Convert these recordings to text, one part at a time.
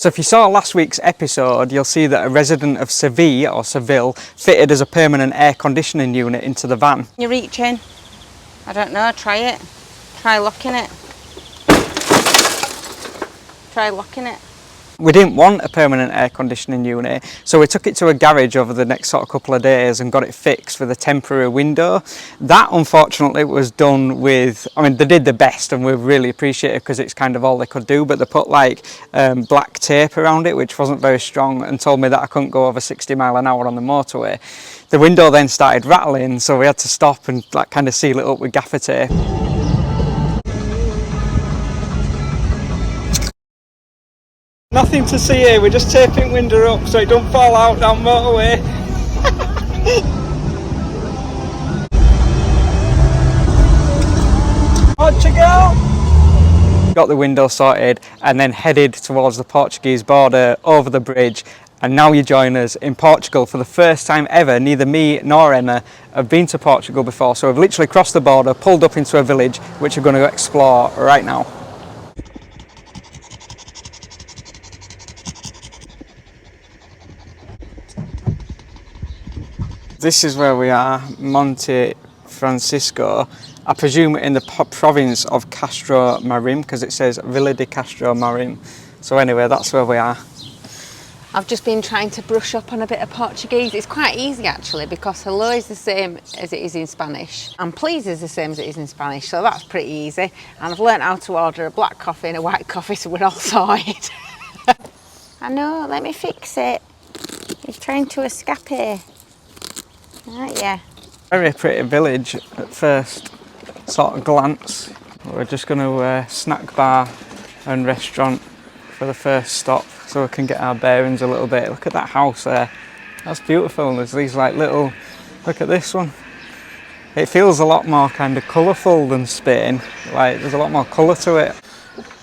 So if you saw last week's episode, you'll see that a resident of Seville fitted as a permanent air conditioning unit into the van. You're reaching. I don't know, try it. Try locking it. Try locking it. We didn't want a permanent air conditioning unit, so we took it to a garage over the next sort of couple of days and got it fixed with a temporary window. That unfortunately was done with, I mean, they did the best and we really appreciate it because it's kind of all they could do, but they put like black tape around it, which wasn't very strong, and told me that I couldn't go over 60 mile an hour on the motorway. The window then started rattling, so we had to stop and like kind of seal it up with gaffer tape. Nothing to see here, we're just taping window up so it don't fall out down motorway. Portugal! Got the window sorted and then headed towards the Portuguese border over the bridge, and now you join us in Portugal for the first time ever. Neither me nor Emma have been to Portugal before, so we've literally crossed the border, pulled up into a village which we're going to explore right now. This is where we are, Monte Francisco. I presume in the province of Castro Marim, because it says Villa de Castro Marim. So anyway, that's where we are. I've just been trying to brush up on a bit of Portuguese. It's quite easy actually, because hello is the same as it is in Spanish and please is the same as it is in Spanish, so that's pretty easy. And I've learnt how to order a black coffee and a white coffee, so we're all sorted. I know, let me fix it. He's trying to escape. Right, yeah. Very pretty village at first sort of glance. We're just going to snack bar and restaurant for the first stop so we can get our bearings a little bit. Look at that house there, that's beautiful. There's these like little, look at this one. It feels a lot more kind of colourful than Spain, like there's a lot more colour to it.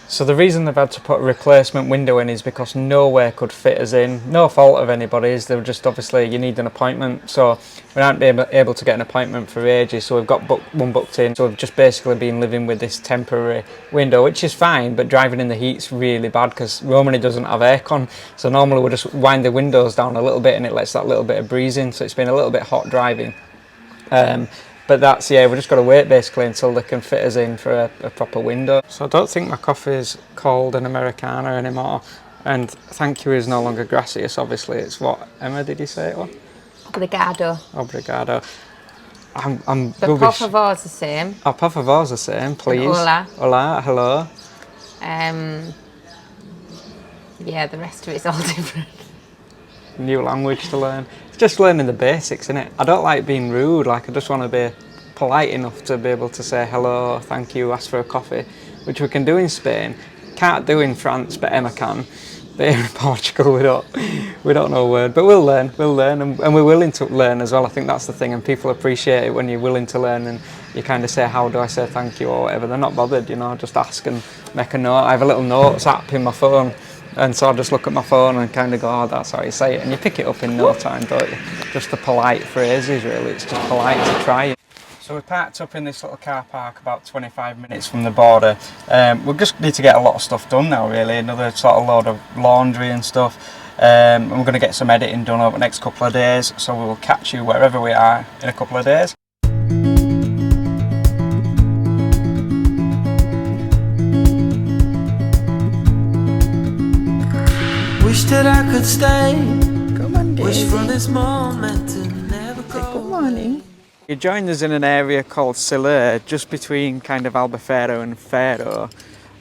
So the reason they've had to put a replacement window in is because nowhere could fit us in. No fault of anybody's, they were just obviously you need an appointment, so we aren't able to get an appointment for ages, so we've got one booked in. So we've just basically been living with this temporary window, which is fine, but driving in the heat's really bad because Romany doesn't have aircon, so normally we'll just wind the windows down a little bit and it lets that little bit of breeze in, so it's been a little bit hot driving. But that's, yeah, we've just got to wait basically until they can fit us in for a proper window. So I don't think my coffee is called an Americano anymore, and thank you is no longer gracias, obviously. It's what, Emma, did you say it was? Obrigado. Obrigado. I'm But por favor's the same. Oh, por favor's the same, please. And hola. Hola, hello. Yeah, the rest of it's all different. New language to learn. It's just learning the basics, isn't it? I don't like being rude, like I just want to be polite enough to be able to say hello, thank you, ask for a coffee, which we can do in Spain. Can't do in France, but Emma can. But here in Portugal we don't know a word, but we'll learn and we're willing to learn as well. I think that's the thing, and people appreciate it when you're willing to learn and you kind of say, how do I say thank you or whatever. They're not bothered, you know, just ask and make a note. I have a little notes app in my phone, and so I just look at my phone and kind of go, oh, that's how you say it, and you pick it up in no time, don't you? Just the polite phrases, really. It's just polite to try. So we parked up in this little car park about 25 minutes from the border. We just need to get a lot of stuff done now, really. Another sort of load of laundry and stuff. And we're going to get some editing done over the next couple of days, so we will catch you wherever we are in a couple of days. Wish that I could stay. Come on, wish for this moment to never go. Good morning. You joined us in an area called Loul, just between kind of Albufeira and Faro,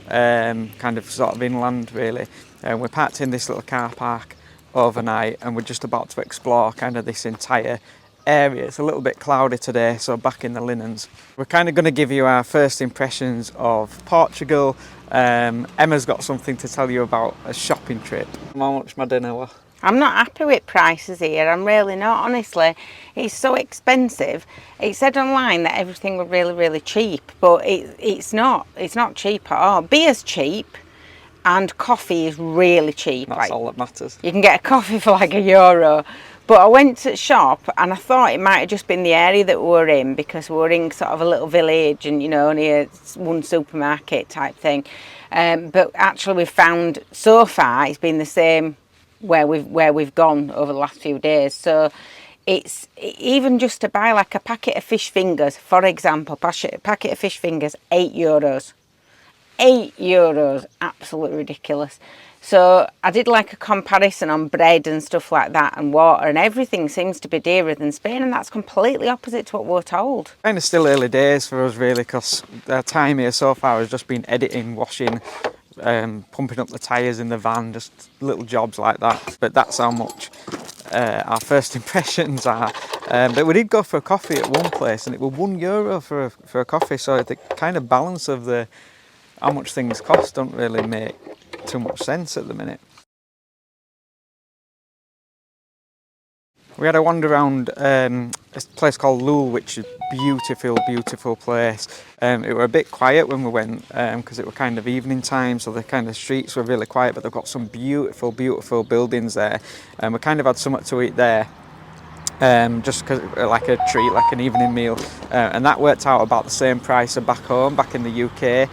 kind of sort of inland really. We're parked in this little car park overnight and we're just about to explore kind of this entire area. It's a little bit cloudy today, so back in the linens. We're kind of going to give you our first impressions of Portugal. Emma's got something to tell you about a shopping trip. How much my dinner was? I'm not happy with prices here, I'm really not, honestly. It's so expensive. It said online that everything was really, really cheap, but it's not cheap at all. Beer's cheap and coffee is really cheap. That's like, all that matters. You can get a coffee for like €1, But I went to the shop and I thought it might have just been the area that we were in, because we were in sort of a little village and, you know, only one supermarket type thing. But actually we've found, so far, it's been the same where we've gone over the last few days. So it's even just to buy like a packet of fish fingers, for example, packet of fish fingers, €8. €8, absolutely ridiculous. So I did like a comparison on bread and stuff like that and water, and everything seems to be dearer than Spain, and that's completely opposite to what we're told. Kind of still early days for us really, because our time here so far has just been editing, washing, pumping up the tyres in the van, just little jobs like that. But that's how much our first impressions are. But we did go for a coffee at one place and it was €1 for a coffee, so the kind of balance of how much things cost don't really make too much sense at the minute. We had a wander around a place called Loul, which is beautiful place. It were a bit quiet when we went because it were kind of evening time, so the kind of streets were really quiet, but they've got some beautiful buildings there, and we kind of had something to eat there. Just cause, like a treat, like an evening meal, and that worked out about the same price as back home, back in the UK,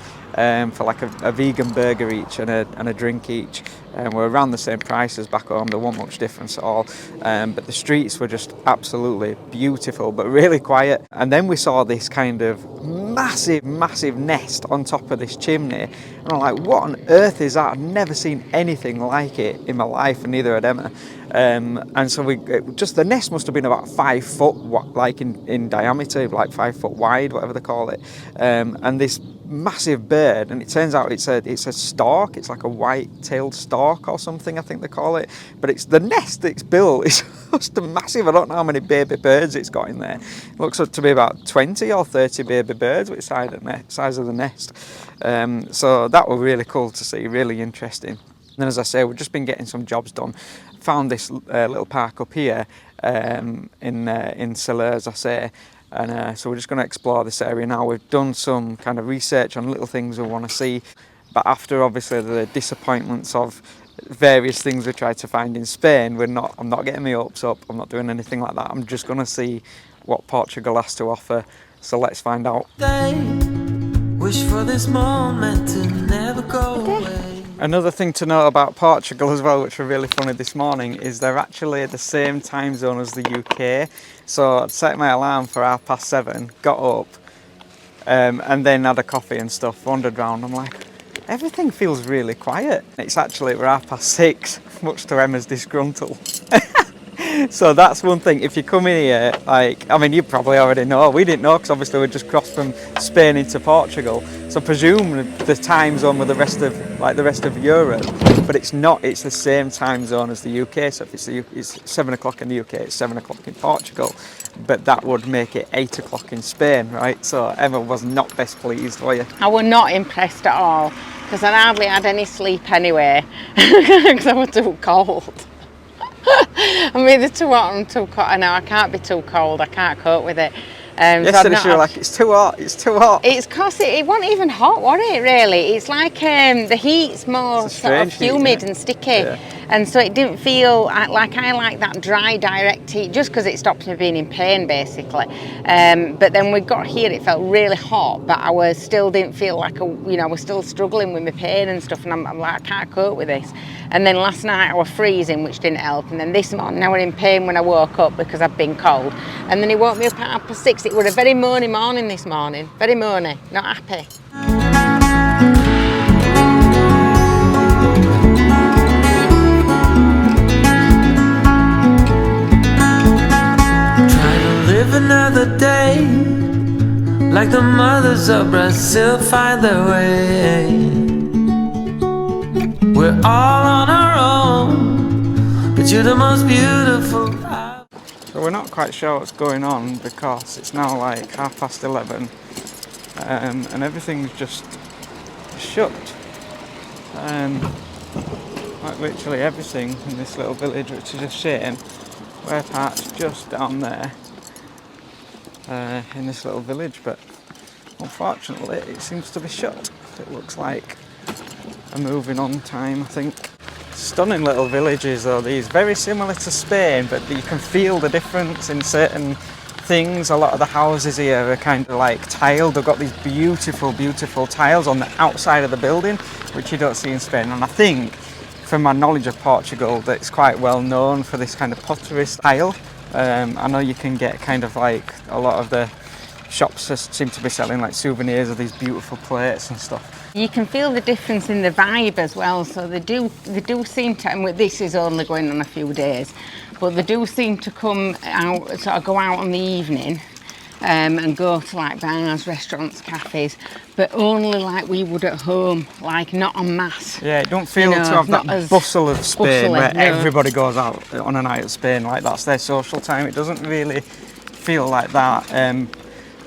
for like a vegan burger each and a drink each. We're around the same price as back home. There wasn't much difference at all, but the streets were just absolutely beautiful but really quiet. And then we saw this kind of massive nest on top of this chimney, and I'm like, what on earth is that? I've never seen anything like it in my life, and neither had Emma. And so the nest must have been about 5 foot like in diameter, like 5 foot wide, whatever they call it, and this massive bird, and it turns out it's a stork. It's like a white-tailed stork or something, I think they call it, but it's the nest it's built is just massive. I don't know how many baby birds it's got in there. It looks up to be about 20 or 30 baby birds with the size of the nest. So that was really cool to see, really interesting. And then, as I say, we've just been getting some jobs done. Found this little park up here in Soleil, as I say, and so we're just going to explore this area now. We've done some kind of research on little things we want to see, but after obviously the disappointments of various things we tried to find in Spain, I'm not getting my hopes up. I'm not doing anything like that. I'm just going to see what Portugal has to offer. So let's find out. Wish for this moment to never go away. Another thing to note about Portugal as well, which was really funny this morning, is they're actually the same time zone as the UK. So I'd set my alarm for 7:30, got up, and then had a coffee and stuff, wandered around. I'm like, everything feels really quiet. We're 6:30, much to Emma's disgruntle. So that's one thing. If you come in here, you probably already know. We didn't know because obviously we just crossed from Spain into Portugal. So presume the time zone with the rest of Europe, but it's not. It's the same time zone as the UK. So if it's 7 o'clock in the UK, it's 7 o'clock in Portugal. But that would make it 8 o'clock in Spain, right? So Emma was not best pleased, were you? I was not impressed at all, because I hardly had any sleep anyway, because I was too cold. I'm either too hot or too cold. No, I can't be too cold. I can't cope with it. Yesterday she was like, it's too hot. It's because it wasn't even hot, was it, really? It's like the heat's more sort of humid and sticky. Yeah. And so it didn't feel like I like that dry, direct heat, just because it stops me being in pain, basically. But then we got here, it felt really hot, but I still didn't feel like, I was still struggling with my pain and stuff, and I'm like, I can't cope with this. And then last night I was freezing, which didn't help. And then this morning I was in pain when I woke up because I've been cold. And then he woke me up at 6:30. It was a very moany morning this morning. Very moany, not happy. Trying to live another day, like the mothers of Brazil find their way. We're all on our own, but you're the most beautiful. So we're not quite sure what's going on because it's now like 11:30, and everything's just shut. Like literally everything in this little village, which is a shame. We're parked just down there in this little village, but unfortunately it seems to be shut. It looks like a moving on time, I think. Stunning little villages though, these. Very similar to Spain, but you can feel the difference in certain things. A lot of the houses here are kind of like tiled. They've got these beautiful, beautiful tiles on the outside of the building, which you don't see in Spain. And I think, from my knowledge of Portugal, that it's quite well known for this kind of pottery style. I know you can get kind of like a lot of the shops just seem to be selling like souvenirs of these beautiful plates and stuff. You can feel the difference in the vibe as well. So they do seem to, and this is only going on a few days, but they do seem to come out, sort of go out on the evening and go to like bars, restaurants, cafes, but only like we would at home, like not en masse. Yeah, it don't feel to have that bustle of Spain where everybody goes out on a night at Spain, like that's their social time. It doesn't really feel like that.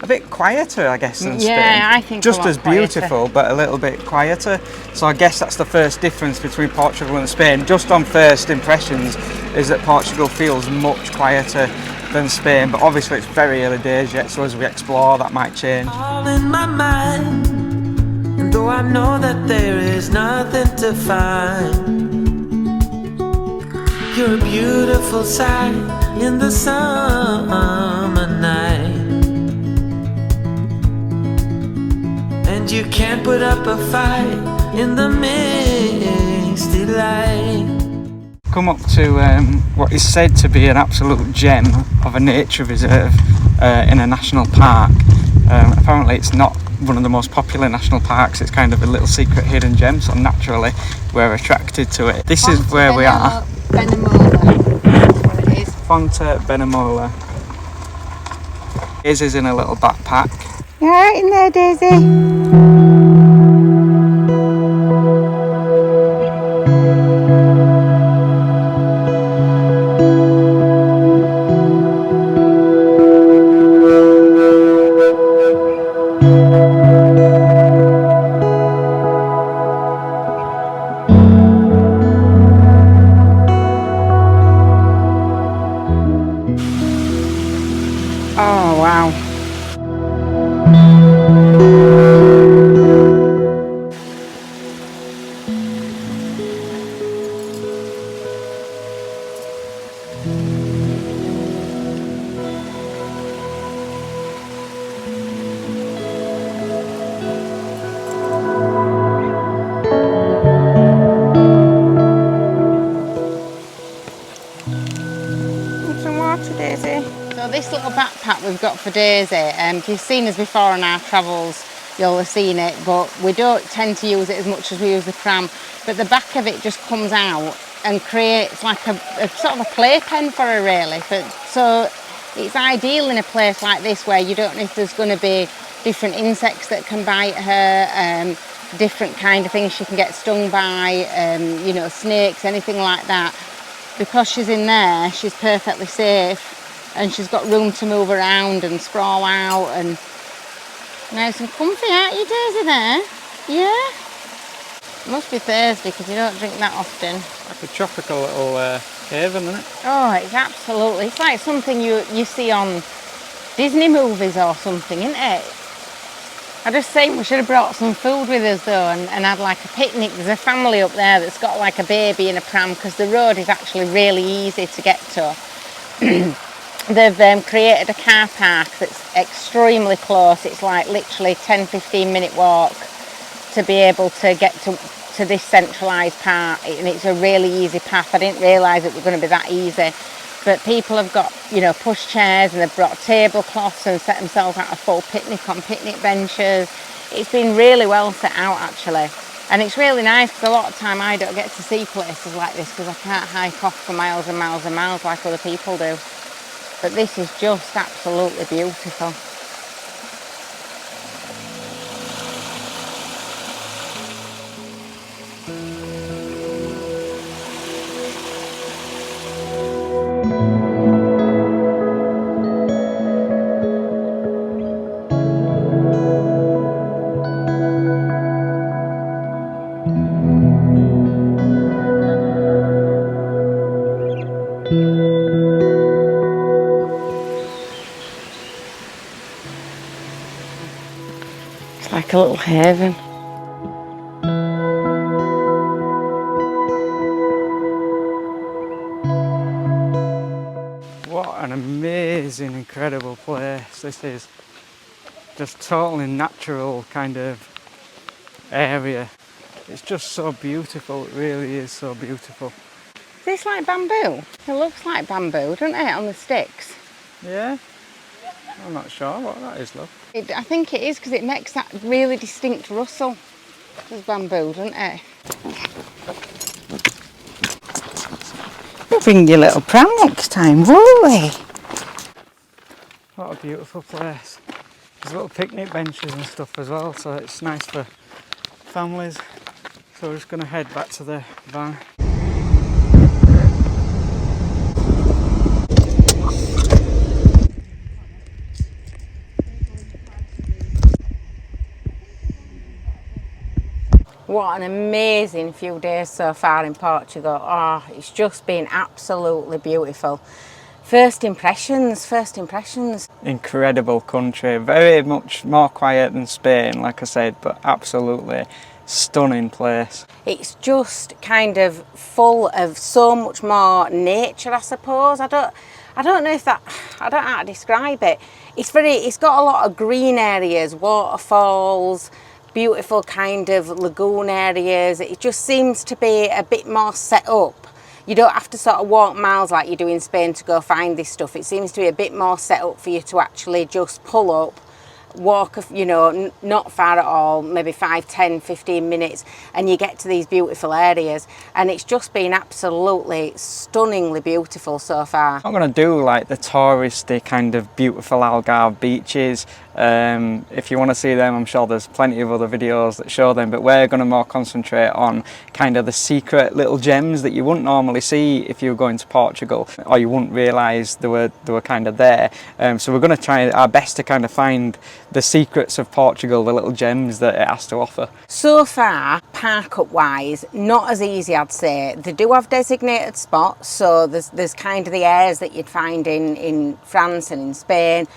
A bit quieter, I guess, than Spain. Yeah, I think just as beautiful, quieter, but a little bit quieter. So I guess that's the first difference between Portugal and Spain. Just on first impressions, is that Portugal feels much quieter than Spain, but obviously it's very early days yet. So as we explore, that might change. All in my mind, and though I know that there is nothing to find, you're a beautiful sight in the summer night. And you can't put up a fight in the misty light. Come up to what is said to be an absolute gem of a nature reserve in a national park. Apparently it's not one of the most popular national parks, it's kind of a little secret hidden gem, so naturally we're attracted to it. This is where we are. Benamola, that's what it is. Fonte Benamola. Daisy's in a little backpack. You alright in there, Daisy? Oh wow. Some water, Daisy. So this little backpack we've got for Daisy, you've seen us before on our travels, you'll have seen it, but we don't tend to use it as much as we use the pram. But the back of it just comes out and creates like a sort of a playpen for her really. So it's ideal in a place like this where you don't know if there's going to be different insects that can bite her, different kind of things she can get stung by, you know, snakes, anything like that. Because she's in there, she's perfectly safe and she's got room to move around and sprawl out and nice and comfy, aren't you, Daisy, there? Yeah? It must be Thursday because you don't drink that often. Like a tropical little haven, isn't it? Oh, it's absolutely, it's like something you see on Disney movies or something, isn't it? I just think we should have brought some food with us though and had like a picnic. There's a family up there that's got like a baby in a pram because the road is actually really easy to get to. They've created a car park that's extremely close. It's like literally 10-15 minute walk to be able to get to this centralised part, and it's a really easy path. I didn't realise it was going to be that easy. But people have got, you know, push chairs and they've brought tablecloths and set themselves out a full picnic on picnic benches. It's been really well set out actually. And it's really nice because a lot of time I don't get to see places like this because I can't hike off for miles and miles and miles like other people do. But this is just absolutely beautiful. It's like a little haven. amazing, incredible place. This is just totally natural kind of area. It's just so beautiful, it really is so beautiful. Is this like bamboo? It looks like bamboo, doesn't it, on the sticks? Yeah? I'm not sure what that is, love. I think it is because it makes that really distinct rustle. It's bamboo, doesn't it? We'll bring your little pram next time, won't we? What a beautiful place. There's little picnic benches and stuff as well, so it's nice for families. So we're just going to head back to the van. What an amazing few days so far in Portugal. Oh, it's just been absolutely beautiful. First impressions. Incredible country, very much more quiet than Spain, like I said, but absolutely stunning place. It's just kind of full of so much more nature, I suppose. I don't know if that, I don't know how to describe it. It's got a lot of green areas, waterfalls, beautiful kind of lagoon areas. It just seems to be a bit more set up. You don't have to sort of walk miles like you do in Spain to go find this stuff. It seems to be a bit more set up for you to actually just pull up, walk, you know, not far at all, maybe 5, 10, 15 minutes, and you get to these beautiful areas. And it's just been absolutely stunningly beautiful so far. I'm going to do like the touristy kind of beautiful Algarve beaches. If you want to see them, I'm sure there's plenty of other videos that show them, but we're going to more concentrate on kind of the secret little gems that you wouldn't normally see if you were going to Portugal, or you wouldn't realise they were kind of there. So we're going to try our best to kind of find the secrets of Portugal, the little gems that it has to offer. So far, park up wise, not as easy, I'd say. They do have designated spots, so there's kind of the areas that you'd find in France and in Spain,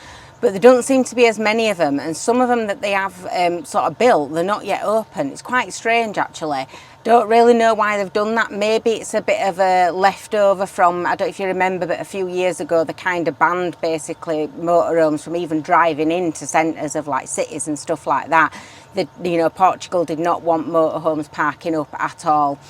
but there don't seem to be as many of them, and some of them that they have sort of built, they're not yet open. It's quite strange actually. Don't really know why they've done that. Maybe it's a bit of a leftover from, I don't know if you remember, but a few years ago they kind of banned basically motorhomes from even driving into centres of like cities and stuff like that. You know, Portugal did not want motorhomes parking up at all.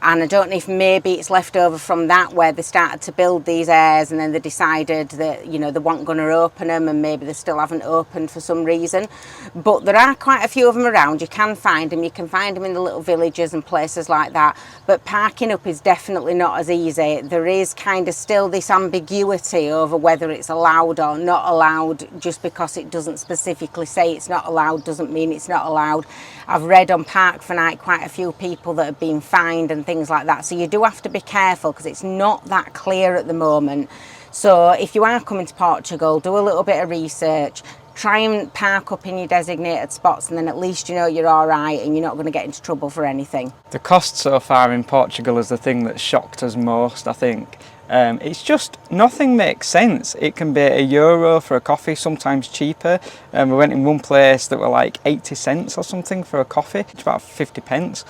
And I don't know if maybe it's left over from that, where they started to build these areas and then they decided that, you know, they weren't going to open them, and maybe they still haven't opened for some reason. But there are quite a few of them around. You can find them. You can find them in the little villages and places like that. But parking up is definitely not as easy. There is kind of still this ambiguity over whether it's allowed or not allowed. Just because it doesn't specifically say it's not allowed doesn't mean it's not allowed. I've read on Park for Night quite a few people that have been fined and things like that, so you do have to be careful because it's not that clear at the moment. So if you are coming to Portugal, do a little bit of research, try and park up in your designated spots, and then at least you know you're all right and you're not going to get into trouble for anything. The cost so far in Portugal is the thing that shocked us most, I think. It's just, nothing makes sense. It can be €1 for a coffee, sometimes cheaper. We went in one place that were like 80 cents or something for a coffee, it's about 50 pence.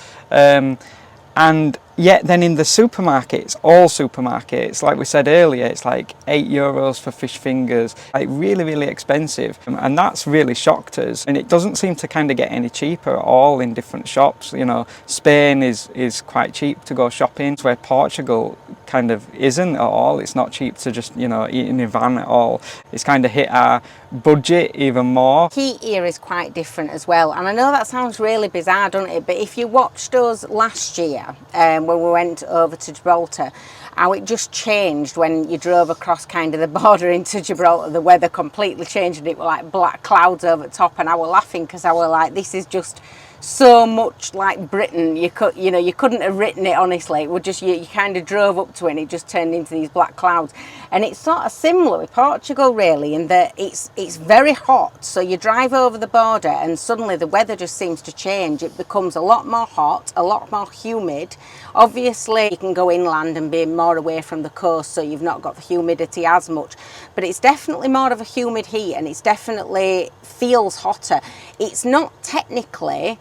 And yet then in the supermarkets, all supermarkets, like we said earlier, it's like €8 for fish fingers, like really, really expensive. And that's really shocked us. And it doesn't seem to kind of get any cheaper at all in different shops. You know, Spain is quite cheap to go shopping, where Portugal kind of isn't at all. It's not cheap to just, you know, eat in a van at all. It's kind of hit our budget even more. Heat here is quite different as well, and I know that sounds really bizarre, doesn't it, but if you watched us last year when we went over to Gibraltar, how it just changed when you drove across kind of the border into Gibraltar. The weather completely changed and it was like black clouds over the top, and I was laughing because I was like, this is just so much like Britain. You couldn't have written it, honestly. It would just, you kind of drove up to it and it just turned into these black clouds. And it's sort of similar with Portugal really, in that it's very hot, so you drive over the border and suddenly the weather just seems to change. It becomes a lot more hot, a lot more humid. Obviously you can go inland and be more away from the coast, so you've not got the humidity as much, but it's definitely more of a humid heat, and it's definitely feels hotter. It's not technically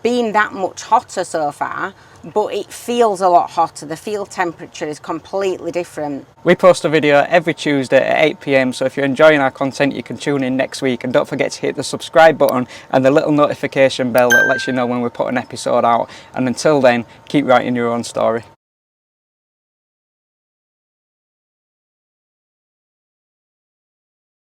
been that much hotter so far, but it feels a lot hotter. The field temperature is completely different. We post a video every Tuesday at 8 PM, so if you're enjoying our content, you can tune in next week, and don't forget to hit the subscribe button and the little notification bell that lets you know when we put an episode out. And until then, keep writing your own story.